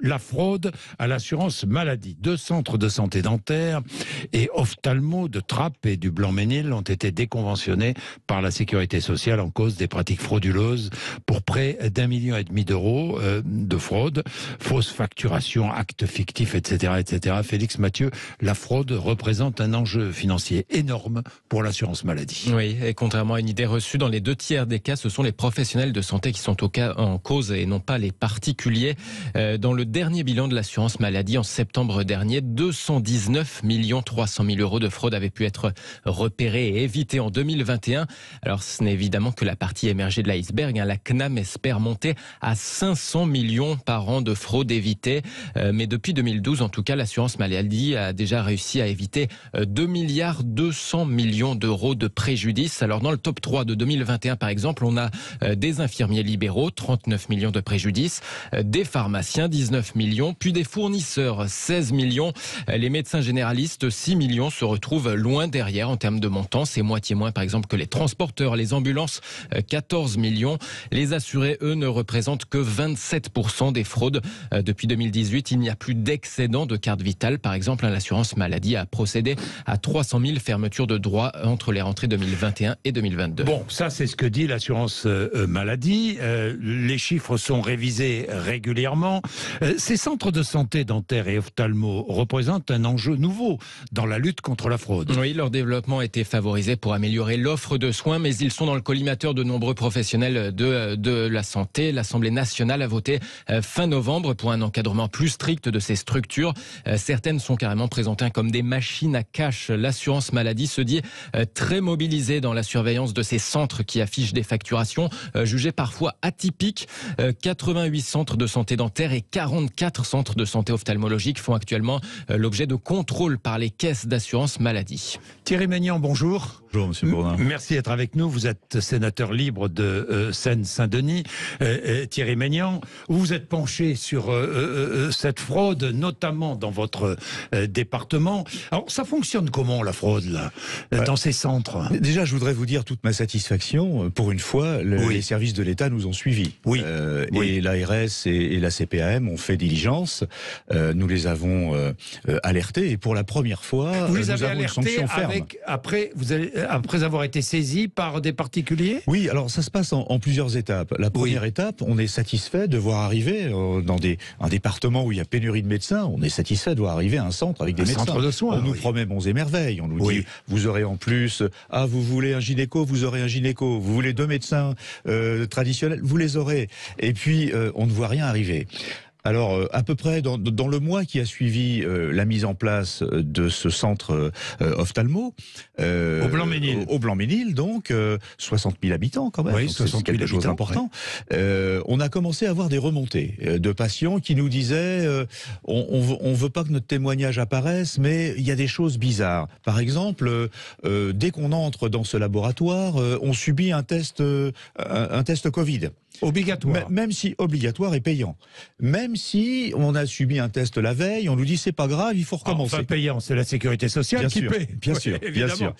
la fraude à l'assurance maladie. 2 centres de santé dentaire et ophtalmo de Trappes et du Blanc-Ménil ont été déconventionnés par la sécurité sociale en cause des pratiques frauduleuses pour près d'1,5 million d'euros de fraude, fausse facturation, actes fictifs, etc., etc. Félix Mathieu, la fraude représente un enjeu financier énorme pour l'assurance maladie. Oui, et contrairement à une idée reçue, dans les 2 tiers des cas, ce sont les professionnels de santé qui sont en cause et non pas les particuliers. Dans le dernier bilan de l'assurance maladie en septembre dernier, 219 300 000 euros de fraude avaient pu être repérés et évités en 2021. Alors ce n'est évidemment que la partie émergée de l'iceberg. La CNAM espère monter à 500 millions par an de fraude évitée. Mais depuis 2012, en tout cas, l'assurance maladie a déjà réussi à éviter 2 milliards 200 millions d'euros de préjudice. Alors dans le top 3 de 2021, par exemple, on a des infirmiers libéraux, 39 millions de préjudice, des pharmaciens, 19 millions, puis des fournisseurs, 16 millions. Les médecins généralistes, 6 millions, se retrouvent loin derrière en termes de montant. C'est moitié moins, par exemple, que les transporteurs, les ambulances, 14 millions. Les assurés, eux, ne représentent que 27% des fraudes. Depuis 2018, il n'y a plus d'excédent de carte vitale. Par exemple, l'assurance maladie a procédé à 300 000 fermetures de droits entre les rentrées 2021 et 2022. Bon, ça c'est ce que dit l'assurance maladie. Les chiffres sont révisés régulièrement. Ces centres de santé dentaire et ophtalmo représentent un enjeu nouveau dans la lutte contre la fraude. Oui, leur développement a été favorisé pour améliorer l'offre de soins, mais ils sont dans le collimateur de nombreux professionnels de la santé. L'Assemblée nationale a voté fin novembre pour un encadrement plus strict de ces structures. Certaines sont carrément présentées comme des machines à cash. L'assurance maladie se dit très mobilisée dans la surveillance de ces centres qui affichent des facturations jugées parfois atypiques. 88 centres de santé dentaire et 44 centres de santé ophtalmologique font actuellement l'objet de contrôles par les caisses d'assurance maladie. Thierry Maignan, bonjour. Bonjour Monsieur Bourdin. Merci d'être avec nous. Vous êtes sénateur libre de Seine-Saint-Denis. Thierry Maignan, vous vous êtes penché sur cette fraude, notamment dans votre département. Alors, ça fonctionne comment la fraude là, dans ces centres? Déjà, je voudrais vous dire toute ma satisfaction. Pour une fois, les services de l'État nous ont suivis. Oui. Et l'ARS et la CPAM ont fait diligence. Nous les avons alertés et pour la première fois, vous les nous avez avons une sanction ferme. Après avoir été saisis par des particuliers? Oui, alors ça se passe en plusieurs étapes. La première étape, on est satisfait de voir arriver dans un département où il y a pénurie de médecins, on est satisfait de voir arriver un centre avec des médecins. Centre de soins, on nous promet bons et merveilles. On nous dit, vous aurez en plus, vous voulez un gynéco, vous aurez un gynéco. Vous voulez 2 médecins traditionnels, vous les aurez. Et puis, on ne voit rien arriver. Alors, à peu près dans le mois qui a suivi la mise en place de ce centre ophtalmo, au Blanc-Ménil. Au Blanc-Ménil, donc 60 000 habitants quand même. Oui, 60 000 quelque chose d'important. On a commencé à avoir des remontées de patients qui nous disaient on veut pas que notre témoignage apparaisse, mais il y a des choses bizarres. Par exemple, dès qu'on entre dans ce laboratoire, on subit un test Covid. Obligatoire. Même si obligatoire et payant. Même si on a subi un test la veille, on nous dit c'est pas grave, il faut recommencer. Enfin payant, c'est la sécurité sociale qui paie. Bien sûr, bien sûr.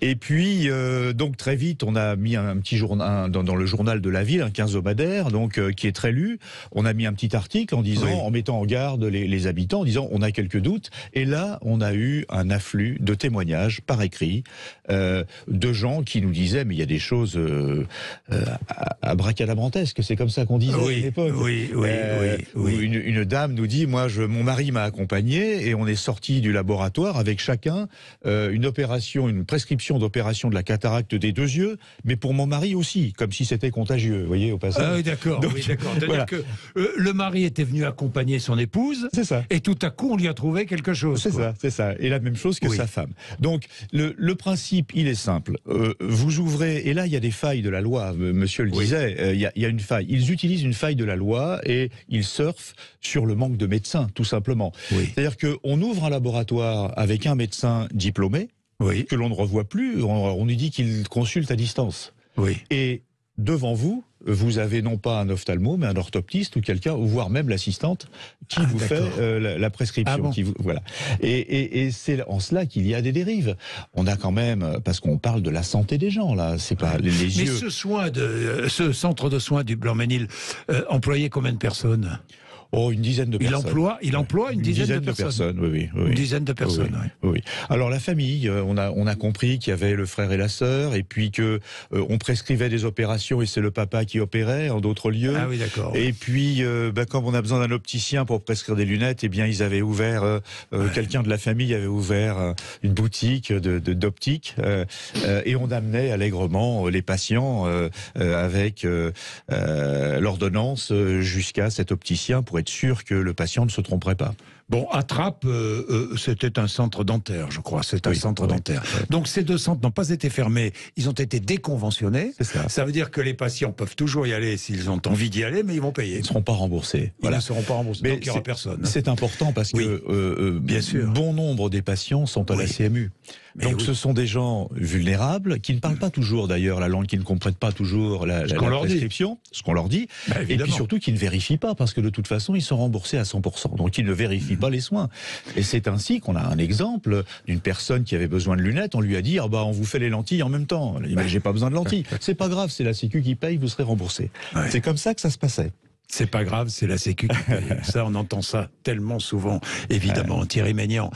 Et puis donc très vite, on a mis un petit journal dans le journal de la ville, un quinzomadaire, donc qui est très lu. On a mis un petit article en disant, en mettant en garde les habitants, en disant on a quelques doutes. Et là, on a eu un afflux de témoignages par écrit de gens qui nous disaient mais il y a des choses abracadabrantesques. C'est comme ça qu'on disait à l'époque. Une dame nous dit, mon mari m'a accompagné et on est sorti du laboratoire avec chacun une prescription d'opération de la cataracte des 2 yeux, mais pour mon mari aussi, comme si c'était contagieux, vous voyez, au passage. Ah oui, d'accord. C'est-à-dire que le mari était venu accompagner son épouse, c'est ça. Et tout à coup, on lui a trouvé quelque chose. C'est ça. Et la même chose que sa femme. Donc, le principe, il est simple. Vous ouvrez, et là, il y a des failles de la loi, monsieur le disait, il y a une faille. Ils utilisent une faille de la loi et ils surfent sur le manque de médecins, tout simplement. C'est-à-dire qu'on ouvre un laboratoire avec un médecin diplômé, que l'on ne revoit plus, on lui dit qu'il consulte à distance. Et devant vous, vous avez non pas un ophtalmo, mais un orthoptiste ou quelqu'un, ou voire même l'assistante qui vous fait la prescription. Voilà. Et c'est en cela qu'il y a des dérives. On a quand même, parce qu'on parle de la santé des gens, là, c'est pas les yeux. Mais ce centre de soins du Blanc-Ménil employait combien de personnes? Oh, une dizaine de personnes. Il emploie une dizaine de personnes. Oui. Une dizaine de personnes, oui. Alors la famille, on a compris qu'il y avait le frère et la sœur, et puis que on prescrivait des opérations et c'est le papa qui opérait en d'autres lieux. Ah oui, d'accord. Et puis, comme on a besoin d'un opticien pour prescrire des lunettes, eh bien ils avaient ouvert, quelqu'un de la famille avait ouvert une boutique d'optique, et on amenait allègrement les patients avec l'ordonnance jusqu'à cet opticien pour être sûr que le patient ne se tromperait pas. Bon, à Trappes, c'était un centre dentaire, je crois. C'est un centre dentaire. Donc ces deux centres n'ont pas été fermés, ils ont été déconventionnés. C'est ça. Ça veut dire que les patients peuvent toujours y aller s'ils ont envie d'y aller, mais ils vont payer. Ils ne seront pas remboursés. Ils ne seront pas remboursés. Mais donc il n'y aura personne. C'est important parce que bien sûr. Bon nombre des patients sont à la CMU. Donc ce sont des gens vulnérables qui ne parlent pas toujours d'ailleurs la langue, qui ne comprennent pas toujours la prescription, ce qu'on leur dit, et puis surtout qui ne vérifient pas parce que de toute façon ils sont remboursés à 100%. Donc ils ne vérifient pas les soins. Et c'est ainsi qu'on a un exemple d'une personne qui avait besoin de lunettes. On lui a dit on vous fait les lentilles en même temps. Il a dit mais j'ai pas besoin de lentilles. C'est pas grave, c'est la Sécu qui paye, vous serez remboursé. C'est comme ça que ça se passait. C'est pas grave, c'est la Sécu qui paye. Ça, on entend ça tellement souvent. Évidemment, Thierry Maignan,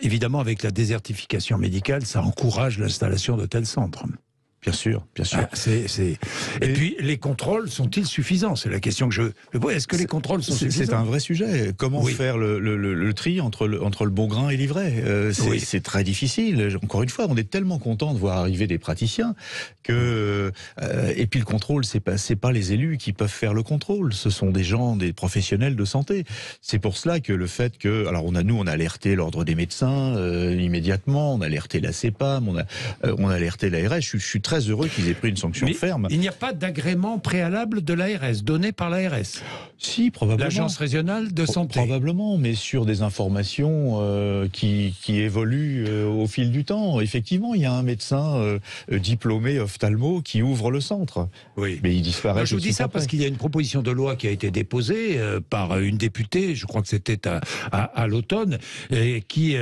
évidemment, avec la désertification médicale, ça encourage l'installation de tels centres. Bien sûr, bien sûr. Et puis, les contrôles sont-ils suffisants? C'est la question que je pose. Est-ce que les contrôles sont suffisants? C'est un vrai sujet. Comment faire le tri entre le bon grain et l'ivraie? C'est très difficile. Encore une fois, on est tellement content de voir arriver des praticiens que... et puis le contrôle, c'est pas les élus qui peuvent faire le contrôle. Ce sont des gens, des professionnels de santé. C'est pour cela que le fait que... Alors, on a alerté l'Ordre des médecins immédiatement, on a alerté la CEPAM, on a alerté l'ARS. Je suis très heureux qu'ils aient pris une sanction ferme. Il n'y a pas d'agrément préalable de l'ARS, donné par l'ARS? Si, probablement. L'Agence régionale de santé? Probablement, mais sur des informations qui évoluent au fil du temps. Effectivement, il y a un médecin diplômé ophtalmo qui ouvre le centre. Oui. Mais il disparaît. Moi, je vous dis ça parce qu'il y a une proposition de loi qui a été déposée par une députée, je crois que c'était à l'automne, qui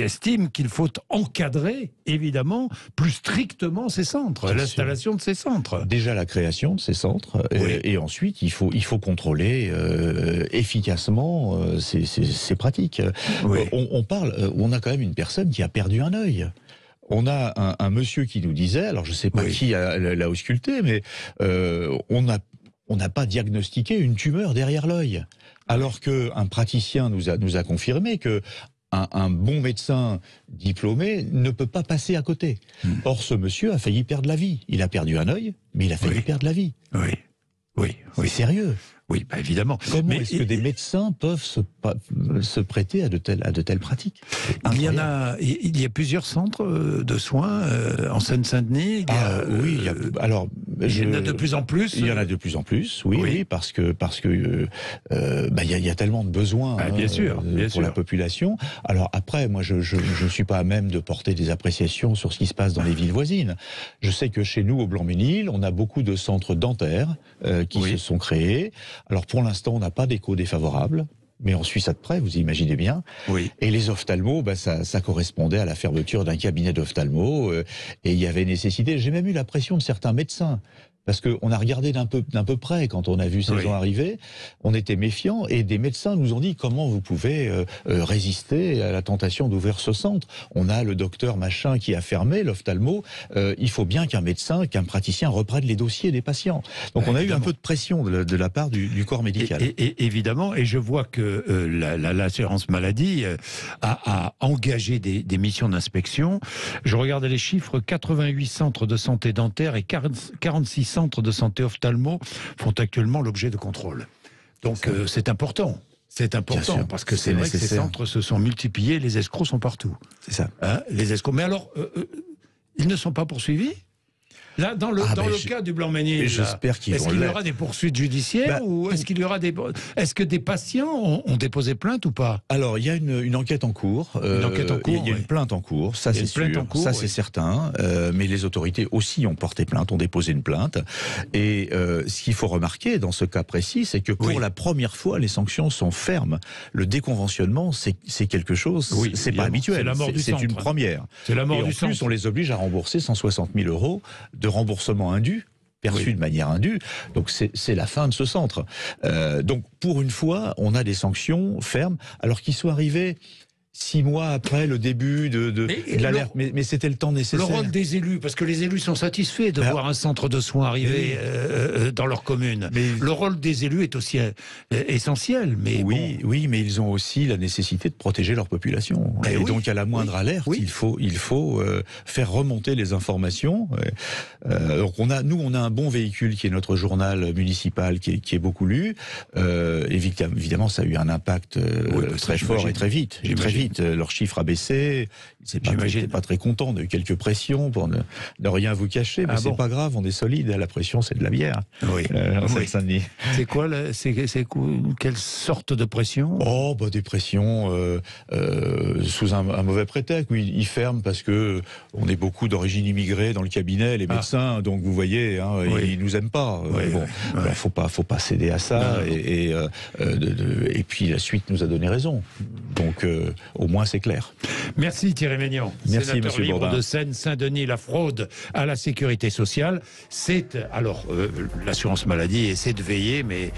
estime qu'il faut encadrer, évidemment, plus strictement ces centres, l'installation de ces centres. Déjà la création de ces centres, et ensuite il faut contrôler efficacement ces pratiques. On a quand même une personne qui a perdu un œil. On a un monsieur qui nous disait, alors je ne sais pas qui l'a ausculté, mais on n'a pas diagnostiqué une tumeur derrière l'œil. Alors qu'un praticien nous a confirmé que un bon médecin diplômé ne peut pas passer à côté. Or, ce monsieur a failli perdre la vie. Il a perdu un œil, mais il a failli perdre la vie. Oui. C'est sérieux. Oui, évidemment. Comment est-ce que des médecins peuvent se prêter à de telles pratiques? Il y a plusieurs centres de soins en Seine-Saint-Denis. Il y en a de plus en plus. Il y en a de plus en plus, oui, parce que il y a tellement de besoins bien sûr. La population. Alors après, moi, je ne suis pas à même de porter des appréciations sur ce qui se passe dans les villes voisines. Je sais que chez nous, au Blanc-Ménil, on a beaucoup de centres dentaires qui se sont créés. Alors pour l'instant, on n'a pas d'écho défavorable, mais on suit ça de près, vous imaginez bien. Et les ophtalmos, ça correspondait à la fermeture d'un cabinet d'ophtalmo, et il y avait nécessité. J'ai même eu la pression de certains médecins. Parce qu'on a regardé d'un peu près quand on a vu ces gens arriver, on était méfiants et des médecins nous ont dit comment vous pouvez résister à la tentation d'ouvrir ce centre. On a le docteur machin qui a fermé, l'ophtalmo, il faut bien qu'un médecin, qu'un praticien reprenne les dossiers des patients. Donc on a eu un peu de pression de la part du corps médical. Et évidemment, et je vois que l'assurance maladie a engagé des missions d'inspection. Je regardais les chiffres, 88 centres de santé dentaire et 46 centres de santé ophtalmo font actuellement l'objet de contrôle. Donc c'est important. C'est important parce que c'est vrai que ces centres se sont multipliés, les escrocs sont partout. C'est ça. Les escrocs. Mais alors, ils ne sont pas poursuivis ? Là, dans le cas du Blanc-Ménil, j'espère qu'il y aura des poursuites judiciaires ou est-ce qu'il y aura est-ce que des patients ont déposé plainte ou pas? Alors, il y a une enquête en cours. Il y a une plainte en cours, ça c'est sûr, ça c'est certain. Mais les autorités aussi ont porté plainte, ont déposé une plainte. Et ce qu'il faut remarquer dans ce cas précis, c'est que pour la première fois, les sanctions sont fermes. Le déconventionnement, c'est quelque chose, c'est pas habituel. C'est la mort du centre. C'est une première. C'est la mort du centre. En plus, on les oblige à rembourser 160 000 € de remboursement indu perçu de manière indue. Donc c'est la fin de ce centre. Donc pour une fois, on a des sanctions fermes, alors qu'ils soient arrivés 6 mois après le début de l'alerte, mais c'était le temps nécessaire. Le rôle des élus, parce que les élus sont satisfaits de voir un centre de soins arriver dans leur commune. Le rôle des élus est aussi essentiel. Mais oui, mais ils ont aussi la nécessité de protéger leur population. Et donc à la moindre alerte, il faut faire remonter les informations. Donc on a un bon véhicule qui est notre journal municipal, qui est beaucoup lu. Évidemment, ça a eu un impact très fort et très vite. Leurs chiffres a baissé. Ils n'étaient pas très contents. On a eu quelques pressions pour ne rien vous cacher, mais c'est pas grave, on est solide. La pression, c'est de la bière. C'est quoi quelle sorte de pression? Des pressions sous un mauvais prétexte. Oui, ils ferment parce que on est beaucoup d'origine immigrée dans le cabinet, les médecins. Donc vous voyez, ils nous aiment pas. Faut pas céder à ça. Et puis la suite nous a donné raison. Donc au moins c'est clair. Merci Thierry Maignan, sénateur libre de Seine-Saint-Denis. La fraude à la sécurité sociale, l'assurance maladie essaie de veiller, mais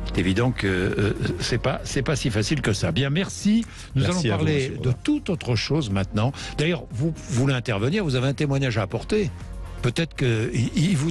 c'est évident que c'est pas si facile que ça. Bien, merci. Nous allons parler de toute autre chose maintenant. D'ailleurs, vous voulez intervenir, vous avez un témoignage à apporter. Peut-être qu'il vous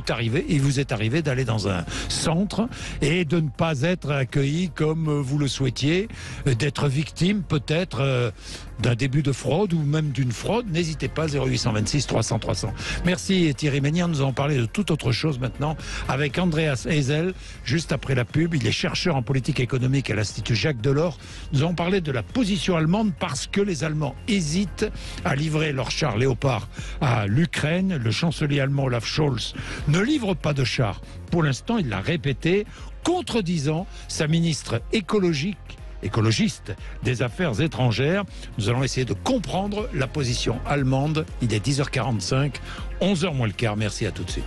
est arrivé d'aller dans un centre et de ne pas être accueilli comme vous le souhaitiez, d'être victime peut-être d'un début de fraude ou même d'une fraude. N'hésitez pas, 0826 300 300. Merci Thierry Maignan. Nous allons parler de toute autre chose maintenant avec Andreas Heisel, juste après la pub. Il est chercheur en politique économique à l'Institut Jacques Delors. Nous allons parler de la position allemande parce que les Allemands hésitent à livrer leurs chars Léopard à l'Ukraine. Le chancelier allemand Olaf Scholz ne livre pas de chars. Pour l'instant, il l'a répété, contredisant sa ministre écologiste des Affaires étrangères. Nous allons essayer de comprendre la position allemande. Il est 10h45, 11h moins le quart. Merci, à tout de suite.